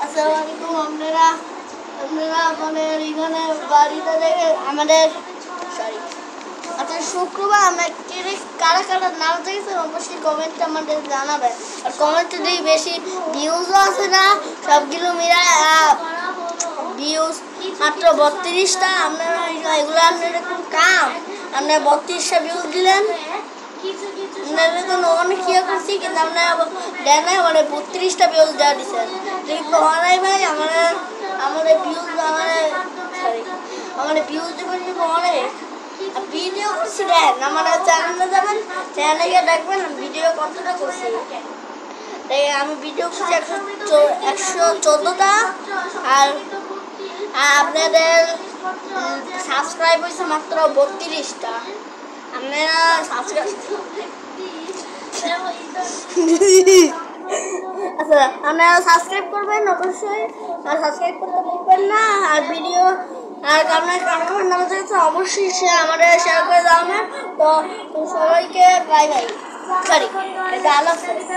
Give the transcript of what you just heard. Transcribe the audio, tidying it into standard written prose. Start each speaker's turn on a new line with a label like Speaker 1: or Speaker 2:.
Speaker 1: আসসালামু আলাইকুম। আপনারা আমাদের এখানে বাড়িতে দেখে আমাদের আচ্ছা শুক্রবার আমরা কারা কারা নাম দেখেছেন অবশ্যই কমেন্টে আমাদের জানাবেন। আর কমেন্টে যদি বেশি ভিউজও আছে না, সবগুলো মিলায় ভিউজ মাত্র 32টা। আপনারা এগুলো আপনাদের খুব কাম, আপনারা 32টা ভিউজ দিলেন, আপনাদের জন্য অনেক ইয়ে করছি, কিন্তু আপনারা দেন না, মানে 32টা ভিউজ দেওয়া দিচ্ছেন। কিন্তু অনেক ভাই আমাদের ভিউজ আমাদের ভিউজ দেবেন কিন্তু অনেক ভিডিও করছি দেন, আমাদের চ্যানেলে যাবেন, চ্যানেলে গিয়ে দেখবেন ভিডিও কতটা করছি। আমি ভিডিও করছি 114টা, আর আপনাদের সাবস্ক্রাইব হয়েছে মাত্র 32টা। আপনারা সাবস্ক্রাইব আচ্ছা আপনারা সাবস্ক্রাইব করবেন অবশ্যই, আর সাবস্ক্রাইব করতে ভুলবেন না। আর ভিডিও আর আপনার কারণ নাম থাকছে অবশ্যই আমাদের শেয়ার করে দেওয়া। তো সবাইকে বাই বাই, সরি আল্লাহ হাফেজ।